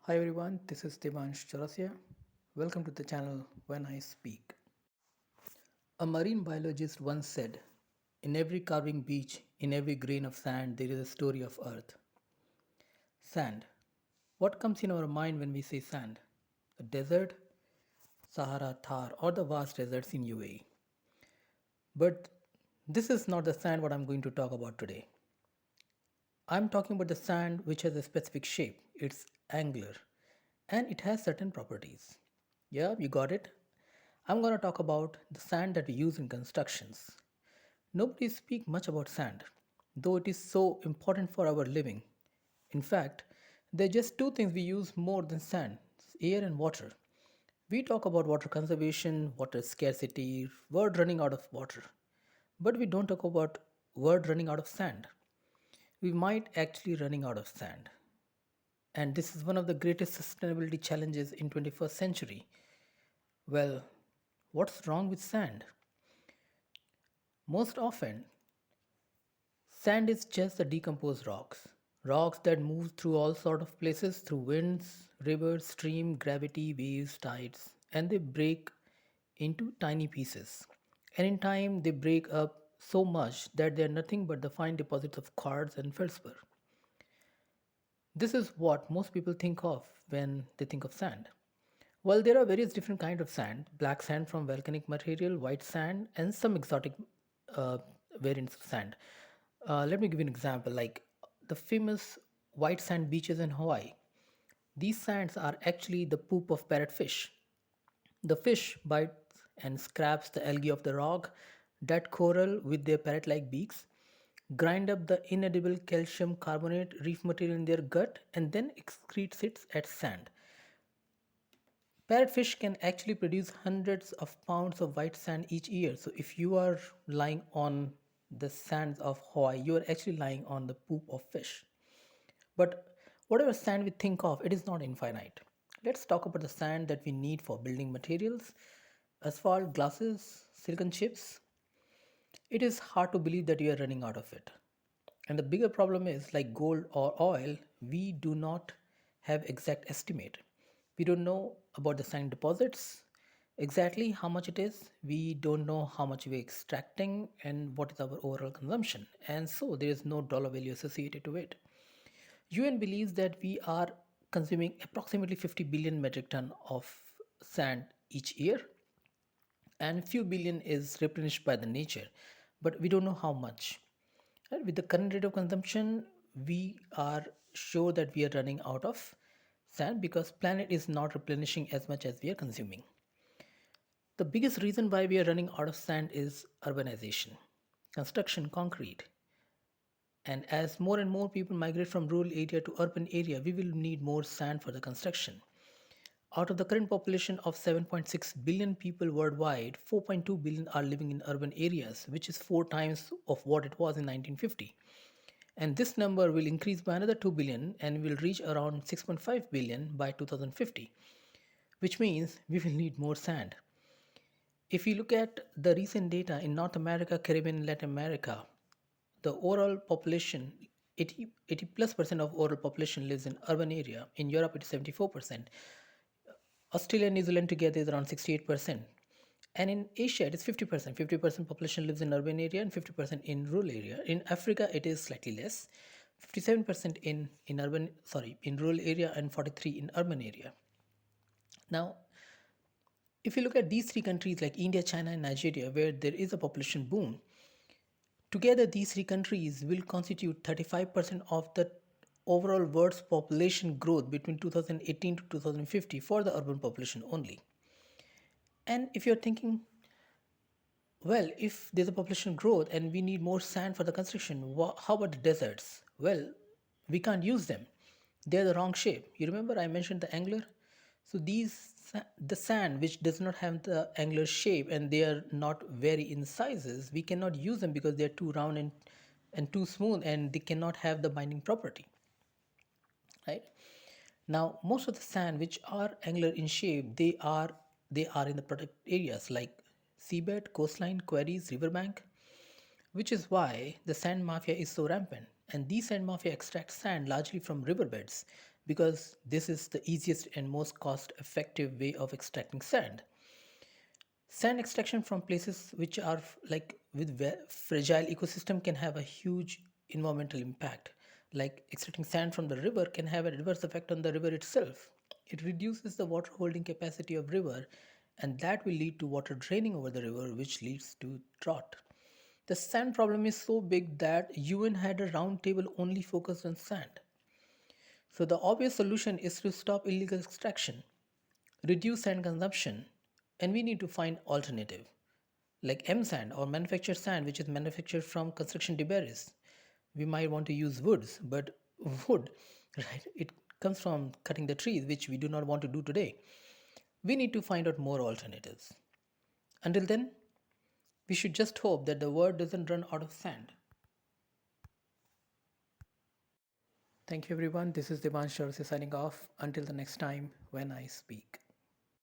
Hi everyone, this is Devansh Chaurasia. Welcome to the channel When I Speak. A marine biologist once said, "In every carving beach, in every grain of sand, there is a story of Earth." Sand. What comes in our mind when we say sand? The desert, Sahara, Thar, or the vast deserts in UAE. But this is not the sand what I'm going to talk about today. I'm talking about the sand which has a specific shape. It's angular and it has certain properties. Yeah, you got it. I'm going to talk about the sand that we use in constructions. Nobody speaks much about sand, though it is so important for our living. In fact, there are just two things we use more than sand: air and water. We talk about water conservation, water scarcity, world running out of water. But we don't talk about world running out of sand. We might actually running out of sand. And this is one of the greatest sustainability challenges in 21st century. Well, what's wrong with sand? Most often, sand is just the decomposed rocks. Rocks that move through all sort of places through winds, rivers, stream, gravity, waves, tides, and they break into tiny pieces. And in time, they break up so much that they are nothing but the fine deposits of quartz and feldspar. This is what most people think of when they think of sand. Well, there are various different kinds of sand: black sand from volcanic material, white sand, and some exotic uh, variants of sand. Let me give you an example like the famous white sand beaches in Hawaii. These sands are actually the poop of parrotfish. The fish bites and scraps the algae of the rock, that coral with their parrot like beaks, grind up the inedible calcium carbonate reef material in their gut, and then excretes it as sand. Parrotfish can actually produce hundreds of pounds of white sand each year. So if you are lying on the sands of Hawaii, you are actually lying on the poop of fish. But whatever sand we think of, it is not infinite. Let's talk about the sand that we need for building materials: asphalt, glasses, silicon chips. It is hard to believe that we are running out of it. And the bigger problem is, like gold or oil, we do not have exact estimate. We don't know about the sand deposits, exactly how much it is. We don't know how much we're extracting and what is our overall consumption. And so there is no dollar value associated to it. UN believes that we are consuming approximately 50 billion metric ton of sand each year, and few billion is replenished by the nature, but we don't know how much. Right? With the current rate of consumption, we are sure that we are running out of sand because planet is not replenishing as much as we are consuming. The biggest reason why we are running out of sand is urbanization, construction, concrete. And as more and more people migrate from rural area to urban area, we will need more sand for the construction. Out of the current population of 7.6 billion people worldwide, 4.2 billion are living in urban areas, which is four times of what it was in 1950. And this number will increase by another 2 billion and will reach around 6.5 billion by 2050, which means we will need more sand. If you look at the recent data in North America, Caribbean, and Latin America, the overall population, 80 plus percent of overall population lives in urban area. In Europe, it is 74%. Australia and New Zealand together is around 68%. And in Asia, it is 50%. 50% population lives in urban area and 50% in rural area. In Africa, it is slightly less. 57% in rural area and 43 in urban area. Now, if you look at these three countries like India, China, and Nigeria, where there is a population boom, together these three countries will constitute 35% of the overall world's population growth between 2018 to 2050 for the urban population only. And if you're thinking, well, if there's a population growth and we need more sand for the construction, how about the deserts? Well, we can't use them. They're the wrong shape. You remember I mentioned the angular? So the sand which does not have the angular shape and they are not vary in sizes, we cannot use them because they're too round and too smooth and they cannot have the binding property, right? Now, most of the sand which are angular in shape, they are in the protected areas like seabed, coastline, quarries, riverbank, which is why the sand mafia is so rampant. And these sand mafia extract sand largely from riverbeds. because this is the easiest and most cost effective way of extracting sand. Sand extraction from places which are like with fragile ecosystem can have a huge environmental impact. Like extracting sand from the river can have a reverse effect on the river itself. It reduces the water holding capacity of river, and that will lead to water draining over the river, which leads to drought. The sand problem is so big that UN had a roundtable only focused on sand. So the obvious solution is to stop illegal extraction, reduce sand consumption, and we need to find alternative like M sand or manufactured sand, which is manufactured from construction debris. We might want to use woods, but wood, right? It comes from cutting the trees, which we do not want to do today. We need to find out more alternatives. Until then, we should just hope that the world doesn't run out of sand. Thank you, everyone. This is Devansh Chaurasia signing off. Until the next time when I speak.